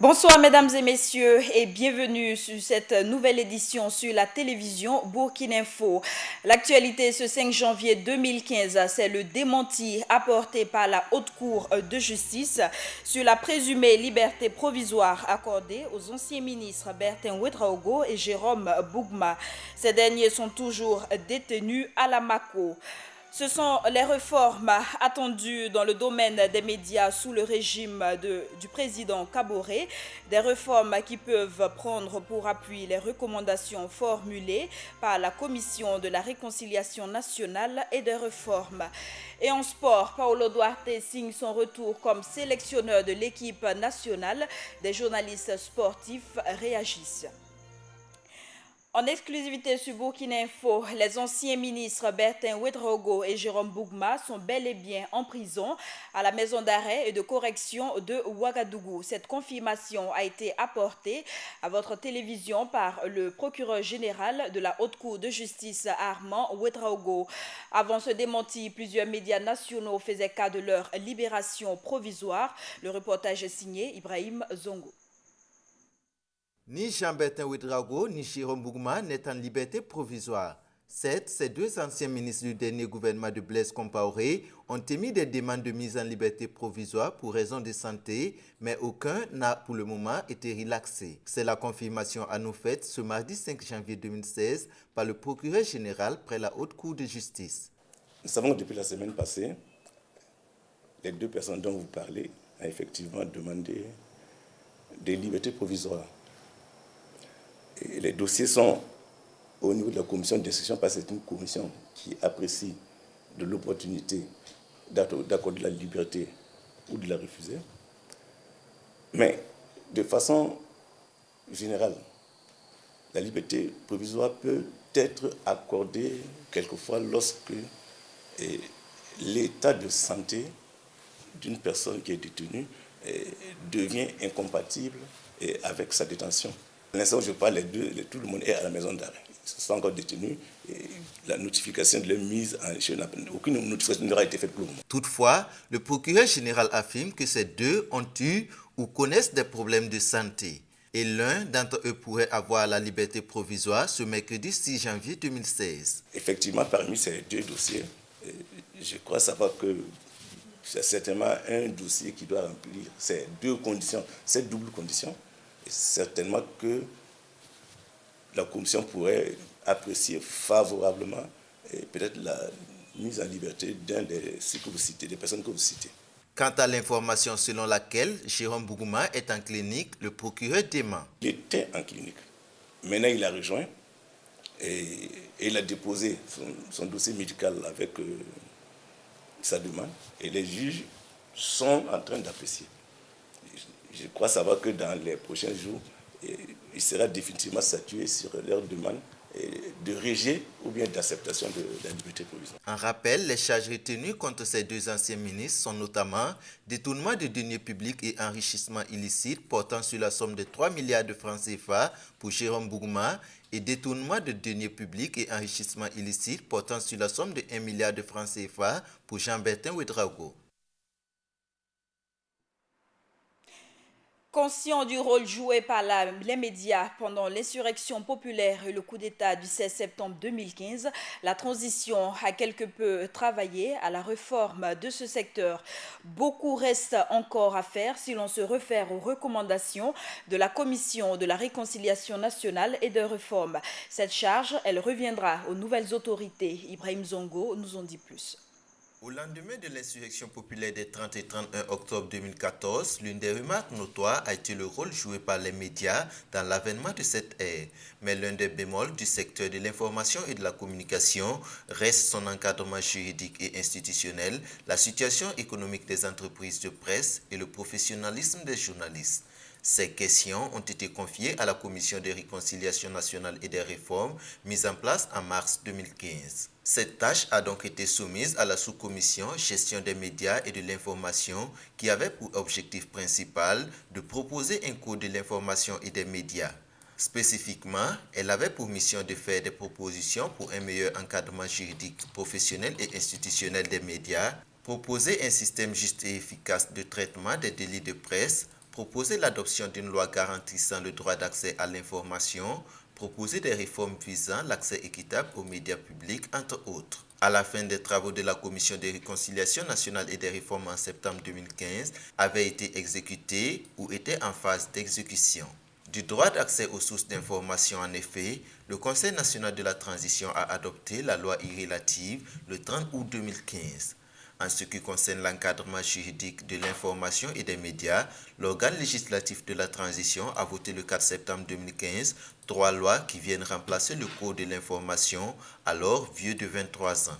Bonsoir mesdames et messieurs et bienvenue sur cette nouvelle édition sur la télévision Burkina Info. L'actualité ce 5 janvier 2015, c'est le démenti apporté par la Haute Cour de justice sur la présumée liberté provisoire accordée aux anciens ministres Bertin Ouedraogo et Jérôme Bougma. Ces derniers sont toujours détenus à la Mako. Ce sont les réformes attendues dans le domaine des médias sous le régime du président Kaboré, des réformes qui peuvent prendre pour appui les recommandations formulées par la Commission de la réconciliation nationale et des réformes. Et en sport, Paolo Duarte signe son retour comme sélectionneur de l'équipe nationale. Des journalistes sportifs réagissent. En exclusivité sur Burkina Info, les anciens ministres Bertin Ouedraogo et Jérôme Bougma sont bel et bien en prison à la maison d'arrêt et de correction de Ouagadougou. Cette confirmation a été apportée à votre télévision par le procureur général de la Haute Cour de justice Armand Ouedraogo. Avant ce démenti, plusieurs médias nationaux faisaient cas de leur libération provisoire. Le reportage est signé Ibrahim Zongo. Ni Jean-Bertin Ouedraogo ni Jérôme Bougma n'est en liberté provisoire. Certes, ces deux anciens ministres du dernier gouvernement de Blaise Compaoré ont émis des demandes de mise en liberté provisoire pour raisons de santé, mais aucun n'a pour le moment été relaxé. C'est la confirmation à nous faite ce mardi 5 janvier 2016 par le procureur général près la Haute Cour de justice. Nous savons que depuis la semaine passée, les deux personnes dont vous parlez ont effectivement demandé des libertés provisoires. Et les dossiers sont au niveau de la commission d'instruction, parce que c'est une commission qui apprécie de l'opportunité d'accorder la liberté ou de la refuser. Mais de façon générale, la liberté provisoire peut être accordée quelquefois lorsque l'état de santé d'une personne qui est détenue devient incompatible avec sa détention. À l'instant où je parle, tout le monde est à la maison d'arrêt. Ils sont encore détenus et la notification de leur mise en chaîne, aucune notification n'aura été faite pour le moment. Toutefois, le procureur général affirme que ces deux ont eu ou connaissent des problèmes de santé. Et l'un d'entre eux pourrait avoir la liberté provisoire ce mercredi 6 janvier 2016. Effectivement, parmi ces deux dossiers, je crois savoir que c'est certainement un dossier qui doit remplir ces deux conditions, ces doubles conditions. Et certainement que la commission pourrait apprécier favorablement peut-être la mise en liberté d'un des personnes que vous citez. Quant à l'information selon laquelle Jérôme Bougma est en clinique, le procureur dément. Il était en clinique. Maintenant, il a rejoint et il a déposé son dossier médical avec sa demande. Et les juges sont en train d'apprécier. Je crois savoir que dans les prochains jours, il sera définitivement statué sur leur demande de rejet ou bien d'acceptation de la liberté provisoire. En rappel, les charges retenues contre ces deux anciens ministres sont notamment détournement de deniers publics et enrichissement illicite portant sur la somme de 3 milliards de francs CFA pour Jérôme Bougma et détournement de deniers publics et enrichissement illicite portant sur la somme de 1 milliard de francs CFA pour Jean-Bertin Ouedraogo. Conscient du rôle joué par les médias pendant l'insurrection populaire et le coup d'État du 16 septembre 2015, la transition a quelque peu travaillé à la réforme de ce secteur. Beaucoup reste encore à faire si l'on se réfère aux recommandations de la Commission de la réconciliation nationale et de réforme. Cette charge, elle reviendra aux nouvelles autorités. Ibrahim Zongo nous en dit plus. Au lendemain de l'insurrection populaire des 30 et 31 octobre 2014, l'une des remarques notoires a été le rôle joué par les médias dans l'avènement de cette ère. Mais l'un des bémols du secteur de l'information et de la communication reste son encadrement juridique et institutionnel, la situation économique des entreprises de presse et le professionnalisme des journalistes. Ces questions ont été confiées à la Commission de réconciliation nationale et des réformes mise en place en mars 2015. Cette tâche a donc été soumise à la sous-commission gestion des médias et de l'information qui avait pour objectif principal de proposer un code de l'information et des médias. Spécifiquement, elle avait pour mission de faire des propositions pour un meilleur encadrement juridique, professionnel et institutionnel des médias, proposer un système juste et efficace de traitement des délits de presse, proposer l'adoption d'une loi garantissant le droit d'accès à l'information, proposer des réformes visant l'accès équitable aux médias publics, entre autres. À la fin des travaux de la Commission de réconciliation nationale et des réformes en septembre 2015, avait été exécuté ou était en phase d'exécution. Du droit d'accès aux sources d'information, en effet, le Conseil national de la transition a adopté la loi relative le 30 août 2015. En ce qui concerne l'encadrement juridique de l'information et des médias, l'organe législatif de la transition a voté le 4 septembre 2015 3 lois qui viennent remplacer le Code de l'information, alors vieux de 23 ans.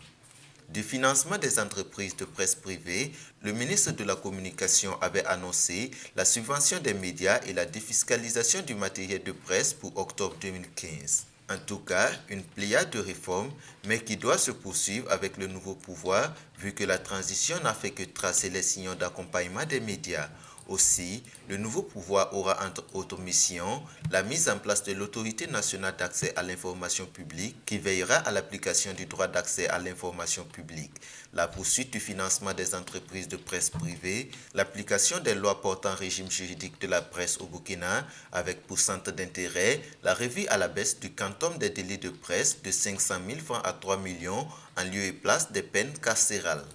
Du financement des entreprises de presse privée, le ministre de la Communication avait annoncé la subvention des médias et la défiscalisation du matériel de presse pour octobre 2015. En tout cas, une pléiade de réformes, mais qui doit se poursuivre avec le nouveau pouvoir, vu que la transition n'a fait que tracer les signaux d'accompagnement des médias. Aussi, le nouveau pouvoir aura entre autres missions la mise en place de l'autorité nationale d'accès à l'information publique qui veillera à l'application du droit d'accès à l'information publique, la poursuite du financement des entreprises de presse privée, l'application des lois portant régime juridique de la presse au Burkina avec pour centre d'intérêt la revue à la baisse du quantum des délits de presse de 500 000 francs à 3 millions en lieu et place des peines carcérales.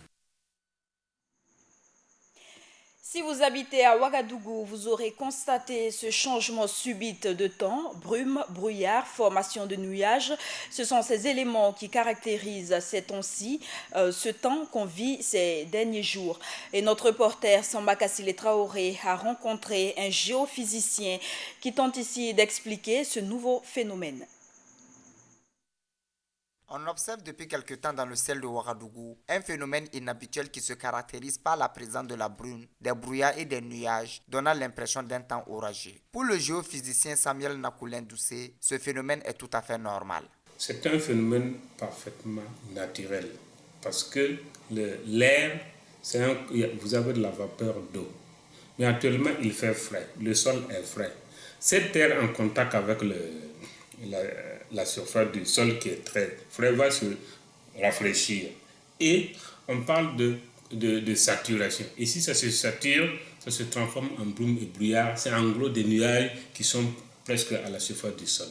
Si vous habitez à Ouagadougou, vous aurez constaté ce changement subit de temps, brume, brouillard, formation de nuages. Ce sont ces éléments qui caractérisent ces temps-ci, ce temps qu'on vit ces derniers jours. Et notre reporter Samba Kassile Traoré a rencontré un géophysicien qui tente ici d'expliquer ce nouveau phénomène. On observe depuis quelque temps dans le ciel de Ouagadougou un phénomène inhabituel qui se caractérise par la présence de la brume, des brouillards et des nuages, donnant l'impression d'un temps orageux. Pour le géophysicien Samuel Nakoulin Doucé, ce phénomène est tout à fait normal. C'est un phénomène parfaitement naturel parce que l'air, vous avez de la vapeur d'eau. Mais actuellement, il fait frais, le sol est frais. Cette air en contact avec la surface du sol qui est très frais va se rafraîchir. Et on parle de saturation. Ici, ça se sature, ça se transforme en brume et brouillard. C'est en gros des nuages qui sont presque à la surface du sol.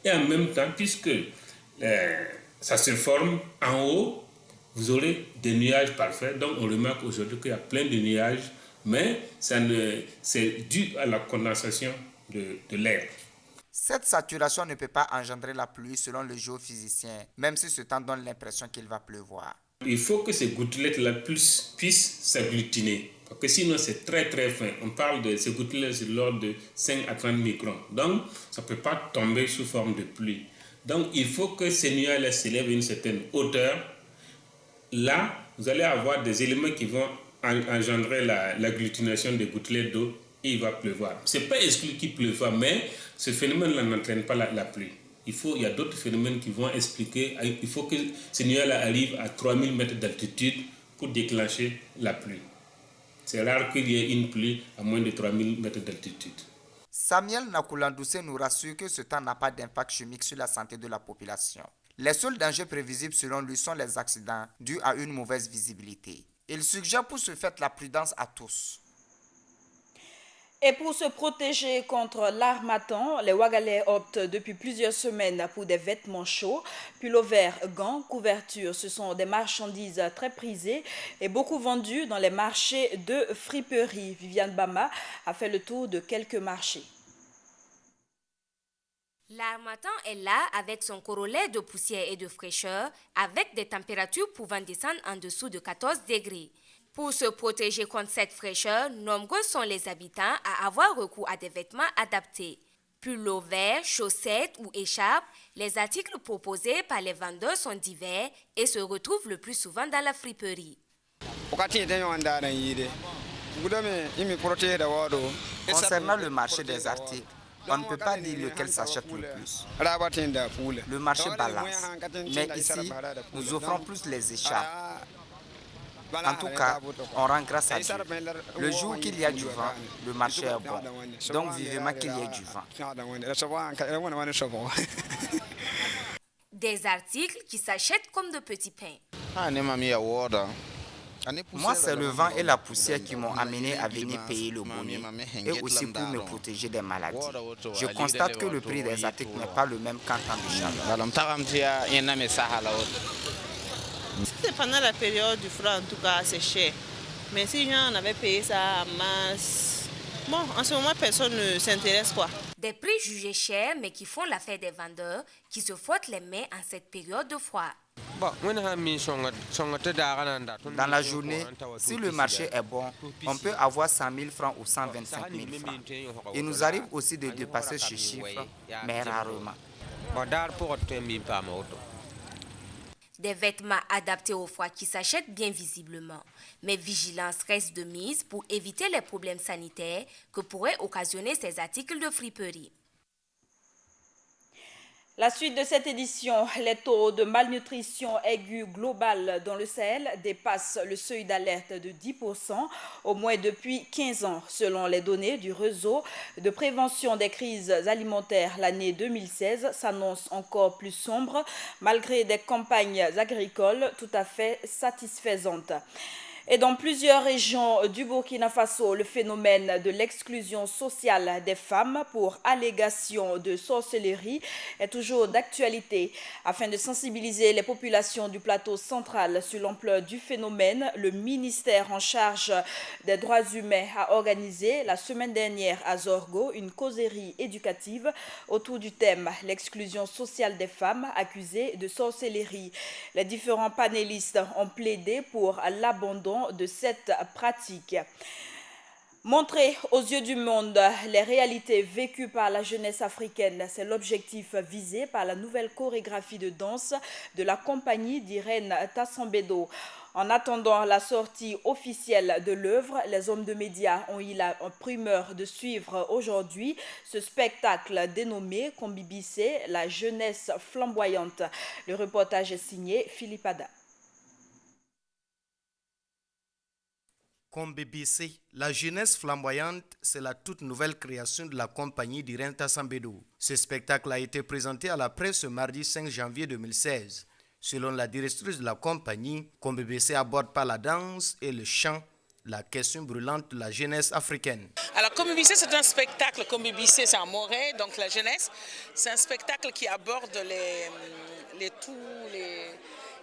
Et en même temps, puisque ça se forme en haut, vous aurez des nuages parfaits. Donc, on remarque aujourd'hui qu'il y a plein de nuages, mais c'est dû à la condensation de l'air. Cette saturation ne peut pas engendrer la pluie selon le géophysicien, même si ce temps donne l'impression qu'il va pleuvoir. Il faut que ces gouttelettes-là puissent s'agglutiner, parce que sinon c'est très très fin. On parle de ces gouttelettes sur l'ordre de 5 à 30 microns. Donc, ça ne peut pas tomber sous forme de pluie. Donc, il faut que ces nuages-là s'élèvent à une certaine hauteur. Là, vous allez avoir des éléments qui vont engendrer l'agglutination des gouttelettes d'eau et il va pleuvoir. Ce n'est pas exclu qu'il pleuve, mais ce phénomène-là n'entraîne pas la pluie. Il y a d'autres phénomènes qui vont expliquer. Il faut que ces nuages-là arrivent à 3000 mètres d'altitude pour déclencher la pluie. C'est rare qu'il y ait une pluie à moins de 3000 mètres d'altitude. Samuel Nakoulin Doucé nous rassure que ce temps n'a pas d'impact chimique sur la santé de la population. Les seuls dangers prévisibles selon lui sont les accidents dus à une mauvaise visibilité. Il suggère pour ce fait la prudence à tous. Et pour se protéger contre l'harmattan, les Ouagalais optent depuis plusieurs semaines pour des vêtements chauds. Pullover, gants, couvertures, ce sont des marchandises très prisées et beaucoup vendues dans les marchés de friperie. Viviane Bama a fait le tour de quelques marchés. L'harmattan est là avec son corollaire de poussière et de fraîcheur, avec des températures pouvant descendre en dessous de 14 degrés. Pour se protéger contre cette fraîcheur, nombreux sont les habitants à avoir recours à des vêtements adaptés. Pullover, chaussettes ou écharpes, les articles proposés par les vendeurs sont divers et se retrouvent le plus souvent dans la friperie. Concernant le marché des articles, on ne peut pas dire lequel s'achète le plus. Le marché balance, mais ici, nous offrons plus les écharpes. En tout cas, on rend grâce à Dieu. Le jour qu'il y a du vent, le marché est bon. Donc vivement qu'il y ait du vent. Des articles qui s'achètent comme de petits pains. Moi, c'est le vent et la poussière qui m'ont amené à venir payer le bonnet et aussi pour me protéger des maladies. Je constate que le prix des articles n'est pas le même qu'en temps de chaleur. Pendant la période du froid, en tout cas, c'est cher. Mais si on avait payé ça en masse, bon, en ce moment, personne ne s'intéresse, quoi. Des prix jugés chers, mais qui font l'affaire des vendeurs qui se frottent les mains en cette période de froid. Dans la journée, si le marché est bon, on peut avoir 100 000 francs ou 125 000 francs. Il nous arrive aussi de dépasser ce chiffre, mais rarement. Des vêtements adaptés au froid qui s'achètent bien visiblement. Mais vigilance reste de mise pour éviter les problèmes sanitaires que pourraient occasionner ces articles de friperie. La suite de cette édition, les taux de malnutrition aiguë globale dans le Sahel dépassent le seuil d'alerte de 10%, au moins depuis 15 ans. Selon les données du réseau de prévention des crises alimentaires, l'année 2016 s'annonce encore plus sombre, malgré des campagnes agricoles tout à fait satisfaisantes. Et dans plusieurs régions du Burkina Faso, le phénomène de l'exclusion sociale des femmes pour allégation de sorcellerie est toujours d'actualité. Afin de sensibiliser les populations du plateau central sur l'ampleur du phénomène, le ministère en charge des droits humains a organisé la semaine dernière à Zorgo une causerie éducative autour du thème « L'exclusion sociale des femmes accusées de sorcellerie ». Les différents panélistes ont plaidé pour l'abandon de cette pratique. Montrer aux yeux du monde les réalités vécues par la jeunesse africaine, c'est l'objectif visé par la nouvelle chorégraphie de danse de la compagnie d'Irène Tassambedo. En attendant la sortie officielle de l'œuvre, les hommes de médias ont eu la primeur de suivre aujourd'hui ce spectacle dénommé Kombibissé, la jeunesse flamboyante. Le reportage est signé Philippe Ada. Kombibissé, la jeunesse flamboyante, c'est la toute nouvelle création de la compagnie d'Irène Tassambedo. Ce spectacle a été présenté à la presse ce mardi 5 janvier 2016. Selon la directrice de la compagnie, Kombibissé aborde par la danse et le chant la question brûlante de la jeunesse africaine. Alors Kombibissé, c'est un spectacle, Kombibissé c'est en moré, donc la jeunesse, c'est un spectacle qui aborde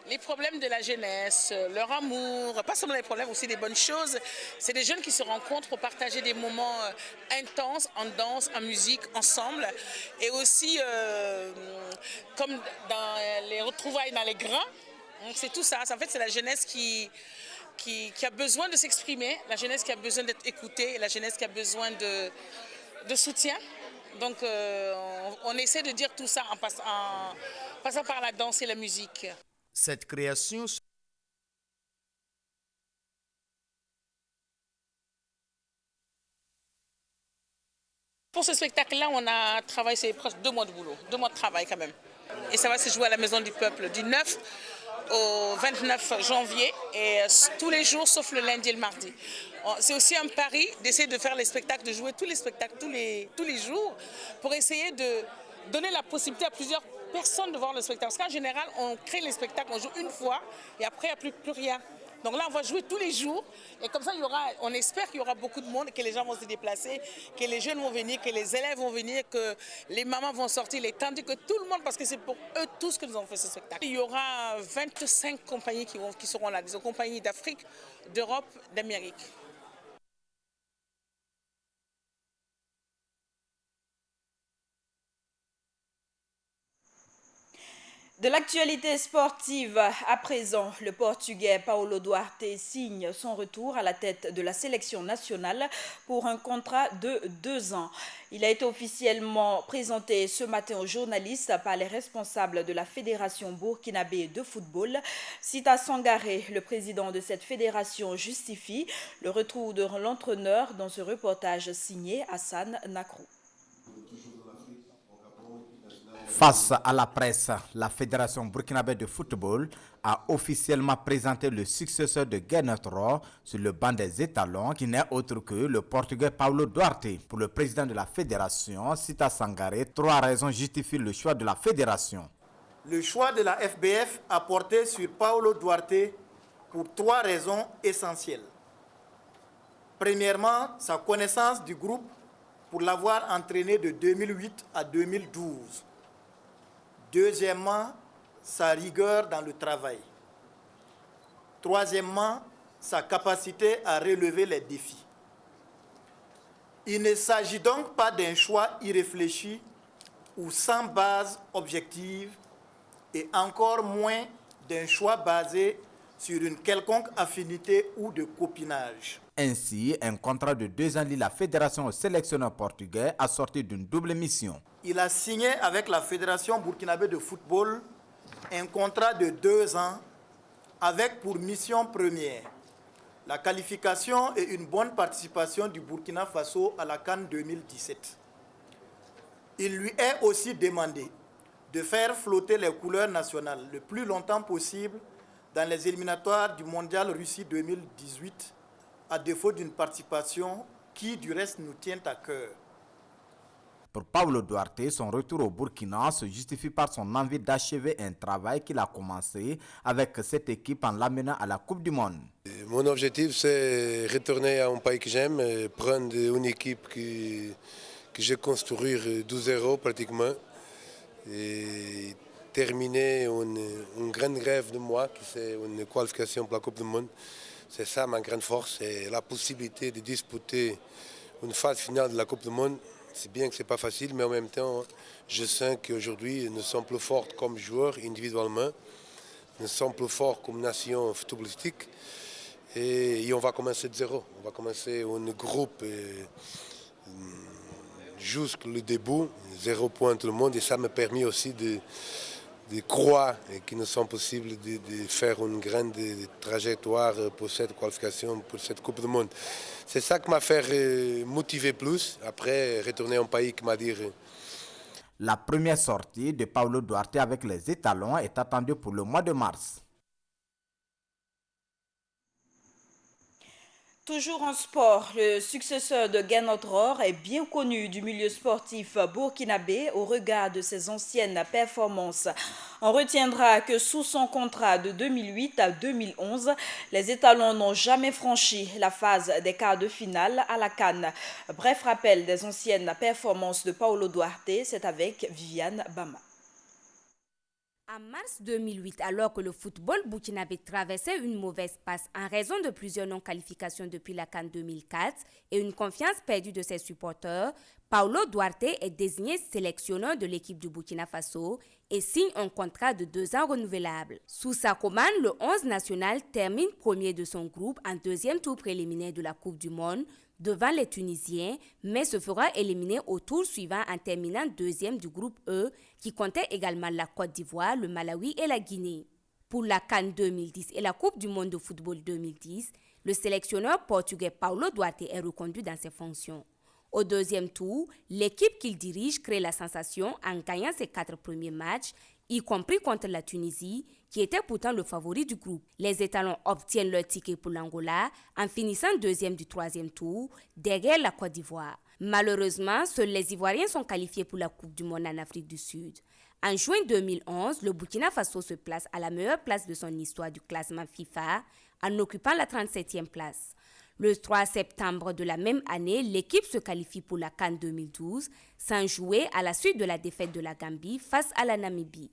les problèmes de la jeunesse, leur amour, pas seulement les problèmes, aussi des bonnes choses. C'est des jeunes qui se rencontrent pour partager des moments intenses en danse, en musique, ensemble. Et aussi, comme dans les retrouvailles dans les grands, c'est tout ça. En fait, c'est la jeunesse qui a besoin de s'exprimer, la jeunesse qui a besoin d'être écoutée, la jeunesse qui a besoin de soutien. Donc, on essaie de dire tout ça en passant par la danse et la musique. Cette création pour ce spectacle-là, on a travaillé, c'est presque 2 mois de boulot, 2 mois de travail quand même. Et ça va se jouer à la Maison du Peuple du 9 au 29 janvier, et tous les jours sauf le lundi et le mardi. C'est aussi un pari d'essayer de faire les spectacles, de jouer tous les spectacles tous les jours, pour essayer de donner la possibilité à plusieurs personnes de voir le spectacle. Parce qu'en général, on crée les spectacles, on joue une fois et après, il n'y a plus rien. Donc là, on va jouer tous les jours et comme ça, on espère qu'il y aura beaucoup de monde, que les gens vont se déplacer, que les jeunes vont venir, que les élèves vont venir, que les mamans vont sortir, les tantes, que tout le monde, parce que c'est pour eux tous que nous avons fait ce spectacle. Il y aura 25 compagnies qui seront là, des compagnies d'Afrique, d'Europe, d'Amérique. De l'actualité sportive à présent, le Portugais Paulo Duarte signe son retour à la tête de la sélection nationale pour un contrat de 2 ans. Il a été officiellement présenté ce matin aux journalistes par les responsables de la Fédération burkinabé de football. Sita Sangaré, le président de cette fédération, justifie le retour de l'entraîneur dans ce reportage signé Hassan Nakrou. Face à la presse, la Fédération burkinabé de football a officiellement présenté le successeur de Gernot Rohr sur le banc des étalons, qui n'est autre que le Portugais Paulo Duarte. Pour le président de la fédération, Sita Sangaré, 3 raisons justifient le choix de la fédération. Le choix de la FBF a porté sur Paulo Duarte pour 3 raisons essentielles. Premièrement, sa connaissance du groupe pour l'avoir entraîné de 2008 à 2012. Deuxièmement, sa rigueur dans le travail. Troisièmement, sa capacité à relever les défis. Il ne s'agit donc pas d'un choix irréfléchi ou sans base objective, et encore moins d'un choix basé sur une quelconque affinité ou de copinage. Ainsi, un contrat de 2 ans lie la fédération au sélectionneur portugais assorti d'une double mission. Il a signé avec la Fédération burkinabé de football un contrat de 2 ans avec pour mission première la qualification et une bonne participation du Burkina Faso à la CAN 2017. Il lui est aussi demandé de faire flotter les couleurs nationales le plus longtemps possible dans les éliminatoires du Mondial Russie 2018, à défaut d'une participation qui, du reste, nous tient à cœur. Pour Paulo Duarte, son retour au Burkina se justifie par son envie d'achever un travail qu'il a commencé avec cette équipe en l'amenant à la Coupe du Monde. Mon objectif, c'est retourner à un pays que j'aime, prendre une équipe que j'ai construite de zéro pratiquement et terminer un grand rêve de moi, qui c'est une qualification pour la Coupe du Monde. C'est ça ma grande force, c'est la possibilité de disputer une phase finale de la Coupe du Monde. C'est bien que ce n'est pas facile, mais en même temps, je sens qu'aujourd'hui, nous sommes plus forts comme joueurs individuellement. Nous sommes plus forts comme nation footballistique. Et on va commencer de zéro. On va commencer un groupe jusqu'au début, 0 point tout le monde. Et ça m'a permis aussi de croire qu'il nous sommes possible de faire une grande trajectoire pour cette qualification, pour cette Coupe du Monde. C'est ça qui m'a fait motiver plus. Après, retourner en pays qui m'a dit... La première sortie de Paulo Duarte avec les étalons est attendue pour le mois de mars. Toujours en sport, le successeur de Gernot Rohr est bien connu du milieu sportif burkinabé au regard de ses anciennes performances. On retiendra que sous son contrat de 2008 à 2011, les étalons n'ont jamais franchi la phase des quarts de finale à la CAN. Bref rappel des anciennes performances de Paulo Duarte, c'est avec Viviane Bama. En mars 2008, alors que le football burkinabé traversait une mauvaise passe en raison de plusieurs non-qualifications depuis la CAN 2004 et une confiance perdue de ses supporters, Paulo Duarte est désigné sélectionneur de l'équipe du Burkina Faso et signe un contrat de 2 ans renouvelable. Sous sa commande, le 11 national termine premier de son groupe en 2e tour préliminaire de la Coupe du Monde devant les Tunisiens, mais se fera éliminer au tour suivant en terminant 2e du groupe E, qui comptait également la Côte d'Ivoire, le Malawi et la Guinée. Pour la CAN 2010 et la Coupe du Monde de football 2010, le sélectionneur portugais Paulo Duarte est reconduit dans ses fonctions. Au 2e tour, l'équipe qu'il dirige crée la sensation en gagnant ses 4 premiers matchs, y compris contre la Tunisie, qui était pourtant le favori du groupe. Les étalons obtiennent leur ticket pour l'Angola en finissant 2e du 3e tour, derrière la Côte d'Ivoire. Malheureusement, seuls les Ivoiriens sont qualifiés pour la Coupe du Monde en Afrique du Sud. En juin 2011, le Burkina Faso se place à la meilleure place de son histoire du classement FIFA en occupant la 37e place. Le 3 septembre de la même année, l'équipe se qualifie pour la CAN 2012 sans jouer à la suite de la défaite de la Gambie face à la Namibie.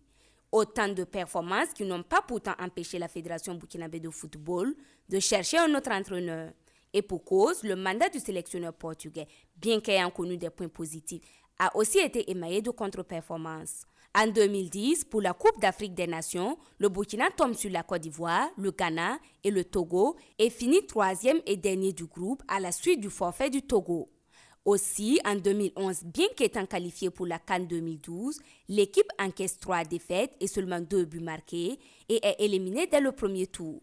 Autant de performances qui n'ont pas pourtant empêché la Fédération burkinabé de football de chercher un autre entraîneur. Et pour cause, le mandat du sélectionneur portugais, bien qu'ayant connu des points positifs, a aussi été émaillé de contre-performances. En 2010, pour la Coupe d'Afrique des Nations, le Burkina tombe sur la Côte d'Ivoire, le Ghana et le Togo et finit 3e et dernier du groupe à la suite du forfait du Togo. Aussi, en 2011, bien qu'étant qualifiée pour la CAN 2012, l'équipe encaisse 3 défaites et seulement 2 buts marqués et est éliminée dès le premier tour.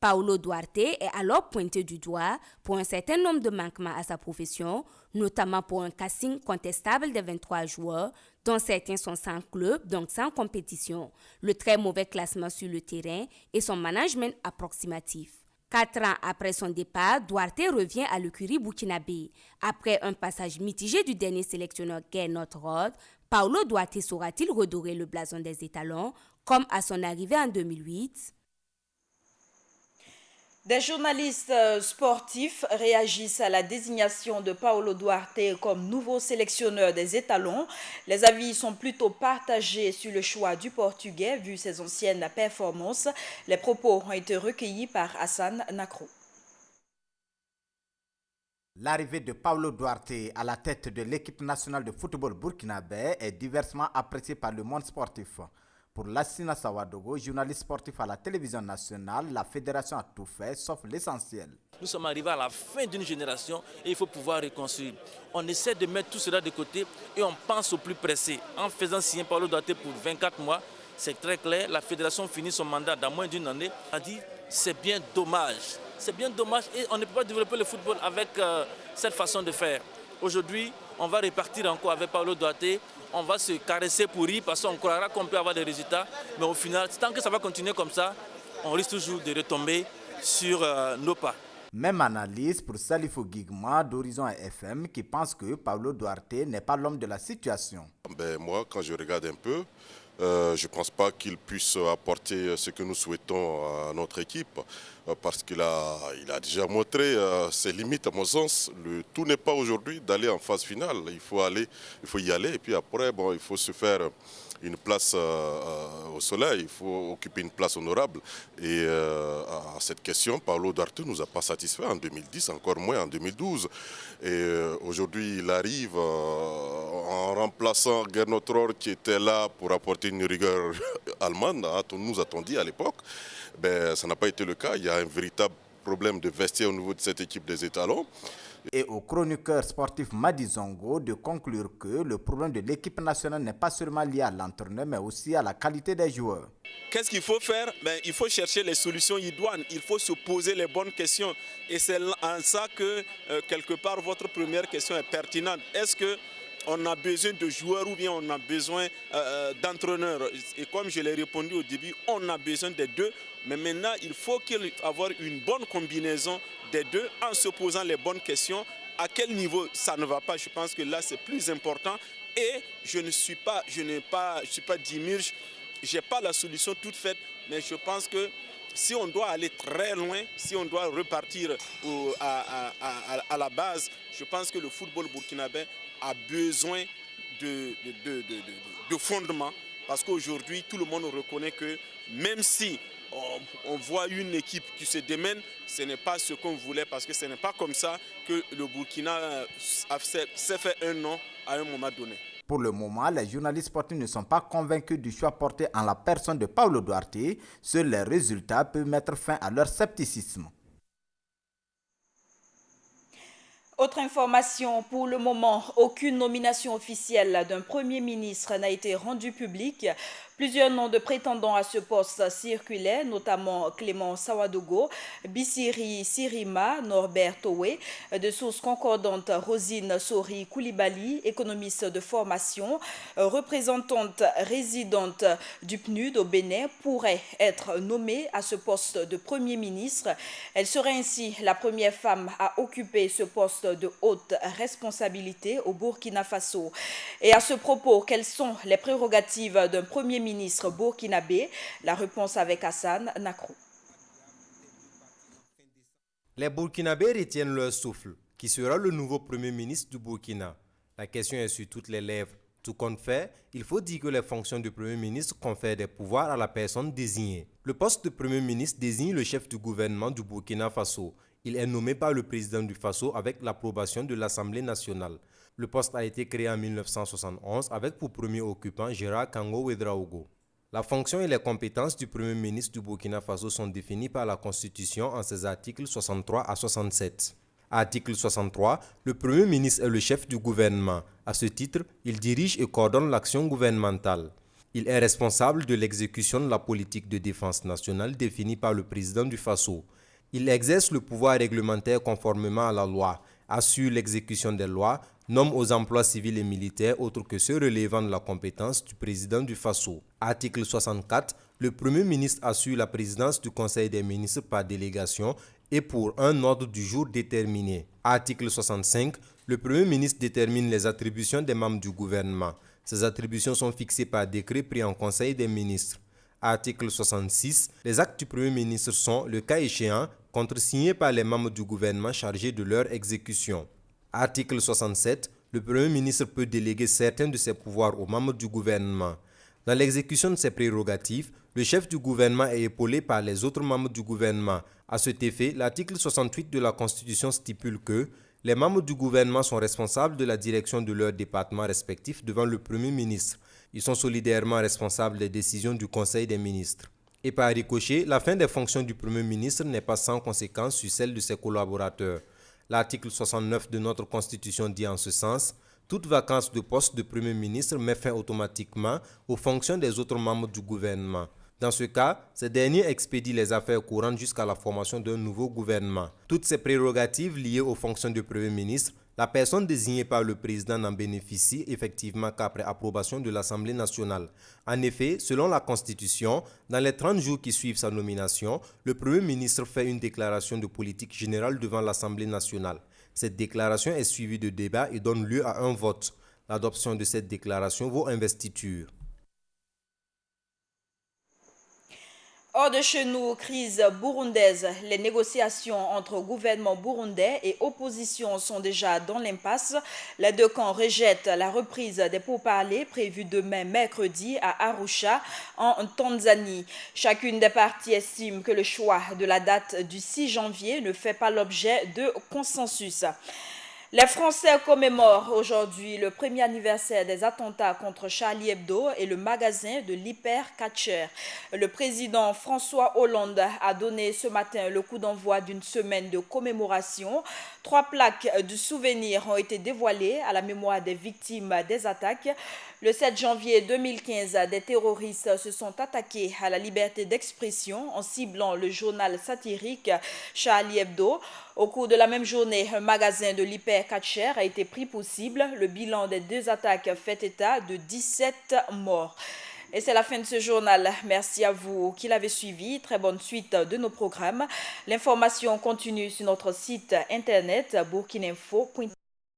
Paulo Duarte est alors pointé du doigt pour un certain nombre de manquements à sa profession, notamment pour un casting contestable des 23 joueurs, dont certains sont sans club, donc sans compétition, le très mauvais classement sur le terrain et son management approximatif. 4 ans après son départ, Duarte revient à l'écurie burkinabé. Après un passage mitigé du dernier sélectionneur Gernot Rohr, Paulo Duarte saura-t-il redorer le blason des étalons, comme à son arrivée en 2008? Des journalistes sportifs réagissent à la désignation de Paulo Duarte comme nouveau sélectionneur des étalons. Les avis sont plutôt partagés sur le choix du Portugais vu ses anciennes performances. Les propos ont été recueillis par Hassan Nakro. L'arrivée de Paulo Duarte à la tête de l'équipe nationale de football burkinabé est diversement appréciée par le monde sportif. Pour Lassina Sawadogo, journaliste sportif à la télévision nationale, la fédération a tout fait sauf l'essentiel. Nous sommes arrivés à la fin d'une génération et il faut pouvoir reconstruire. On essaie de mettre tout cela de côté et on pense au plus pressé. En faisant signer Paulo Duarte pour 24 mois, c'est très clair, la fédération finit son mandat dans moins d'une année. On a dit c'est bien dommage. C'est bien dommage et on ne peut pas développer le football avec cette façon de faire. Aujourd'hui, on va repartir encore avec Paulo Duarte. On va se caresser pour rire parce qu'on croira qu'on peut avoir des résultats. Mais au final, tant que ça va continuer comme ça, on risque toujours de retomber sur nos pas. Même analyse pour Salifou Guigma d'Horizon FM qui pense que Paulo Duarte n'est pas l'homme de la situation. Moi, quand je regarde un peu, je ne pense pas qu'il puisse apporter ce que nous souhaitons à notre équipe parce qu'il a déjà montré ses limites à mon sens. Le tout n'est pas aujourd'hui d'aller en phase finale. Il faut y aller et puis après, il faut se faire une place au soleil, il faut occuper une place honorable. Et à cette question, Paulo Duarte ne nous a pas satisfait en 2010, encore moins en 2012. Et aujourd'hui, il arrive en remplaçant Gernot Rohr qui était là pour apporter une rigueur allemande, nous a-t-on dit à l'époque. Ça n'a pas été le cas, il y a un véritable problème de vestiaire au niveau de cette équipe des étalons. Et au chroniqueur sportif Madi Zongo de conclure que le problème de l'équipe nationale n'est pas seulement lié à l'entraîneur, mais aussi à la qualité des joueurs. Qu'est-ce qu'il faut faire? Il faut chercher les solutions idoines, il faut se poser les bonnes questions. Et c'est en ça que, quelque part, votre première question est pertinente. Est-ce qu'on a besoin de joueurs ou bien on a besoin d'entraîneurs? Et comme je l'ai répondu au début, on a besoin des deux. Mais maintenant, il faut qu'il y ait une bonne combinaison des deux en se posant les bonnes questions. À quel niveau ça ne va pas? Je pense que là, c'est plus important. Et je ne suis pas Dimirj, je n'ai pas la solution toute faite. Mais je pense que si on doit aller très loin, si on doit repartir à la base, je pense que le football burkinabé a besoin de fondement. Parce qu'aujourd'hui, tout le monde reconnaît que même si on voit une équipe qui se démène, ce n'est pas ce qu'on voulait parce que ce n'est pas comme ça que le Burkina s'est fait un nom à un moment donné. Pour le moment, les journalistes sportifs ne sont pas convaincus du choix porté en la personne de Paulo Duarte. Seuls les résultats peuvent mettre fin à leur scepticisme. Autre information, pour le moment, aucune nomination officielle d'un Premier ministre n'a été rendue publique. Plusieurs noms de prétendants à ce poste circulaient, notamment Clément Sawadogo, Bissiri Sirima, Norbert Towe. De sources concordantes, Rosine Sori Koulibaly, économiste de formation, représentante résidente du PNUD au Bénin, pourrait être nommée à ce poste de Premier ministre. Elle serait ainsi la première femme à occuper ce poste de haute responsabilité au Burkina Faso. Et à ce propos, quelles sont les prérogatives d'un Premier ministre burkinabé? La réponse avec Hassan Nakro. Les Burkinabés retiennent leur souffle. Qui sera le nouveau Premier ministre du Burkina? La question est sur toutes les lèvres. Tout compte fait, il faut dire que les fonctions de Premier ministre confèrent des pouvoirs à la personne désignée. Le poste de Premier ministre désigne le chef du gouvernement du Burkina Faso. Il est nommé par le président du Faso avec l'approbation de l'Assemblée nationale. Le poste a été créé en 1971 avec pour premier occupant Gérard Kango Ouédraogo. La fonction et les compétences du Premier ministre du Burkina Faso sont définies par la Constitution en ses articles 63 à 67. Article 63, le Premier ministre est le chef du gouvernement. À ce titre, il dirige et coordonne l'action gouvernementale. Il est responsable de l'exécution de la politique de défense nationale définie par le président du Faso. Il exerce le pouvoir réglementaire conformément à la loi, assure l'exécution des lois, nomme aux emplois civils et militaires autres que ceux relevant de la compétence du président du Faso. Article 64, le Premier ministre assure la présidence du Conseil des ministres par délégation et pour un ordre du jour déterminé. Article 65, le Premier ministre détermine les attributions des membres du gouvernement. Ces attributions sont fixées par décret pris en Conseil des ministres. Article 66, les actes du Premier ministre sont, le cas échéant, contresignées par les membres du gouvernement chargés de leur exécution. Article 67. Le Premier ministre peut déléguer certains de ses pouvoirs aux membres du gouvernement. Dans l'exécution de ses prérogatives, le chef du gouvernement est épaulé par les autres membres du gouvernement. À cet effet, l'article 68 de la Constitution stipule que les membres du gouvernement sont responsables de la direction de leurs départements respectifs devant le Premier ministre. Ils sont solidairement responsables des décisions du Conseil des ministres. Et par ricochet, la fin des fonctions du Premier ministre n'est pas sans conséquence sur celle de ses collaborateurs. L'article 69 de notre Constitution dit en ce sens « Toute vacance de poste de Premier ministre met fin automatiquement aux fonctions des autres membres du gouvernement. » Dans ce cas, ces derniers expédient les affaires courantes jusqu'à la formation d'un nouveau gouvernement. Toutes ces prérogatives liées aux fonctions de Premier ministre, la personne désignée par le président n'en bénéficie effectivement qu'après approbation de l'Assemblée nationale. En effet, selon la Constitution, dans les 30 jours qui suivent sa nomination, le Premier ministre fait une déclaration de politique générale devant l'Assemblée nationale. Cette déclaration est suivie de débats et donne lieu à un vote. L'adoption de cette déclaration vaut investiture. Hors de chez nous, crise burundaise. Les négociations entre gouvernement burundais et opposition sont déjà dans l'impasse. Les deux camps rejettent la reprise des pourparlers prévus demain mercredi à Arusha, en Tanzanie. Chacune des parties estime que le choix de la date du 6 janvier ne fait pas l'objet de consensus. Les Français commémorent aujourd'hui le premier anniversaire des attentats contre Charlie Hebdo et le magasin de l'Hyper Catcher. Le président François Hollande a donné ce matin le coup d'envoi d'une semaine de commémoration. 3 plaques de souvenirs ont été dévoilées à la mémoire des victimes des attaques. Le 7 janvier 2015, des terroristes se sont attaqués à la liberté d'expression en ciblant le journal satirique Charlie Hebdo. Au cours de la même journée, un magasin de l'Hyper Catcher a été pris pour cible. Le bilan des 2 attaques fait état de 17 morts. Et c'est la fin de ce journal. Merci à vous qui l'avez suivi. Très bonne suite de nos programmes. L'information continue sur notre site internet burkineinfo.com.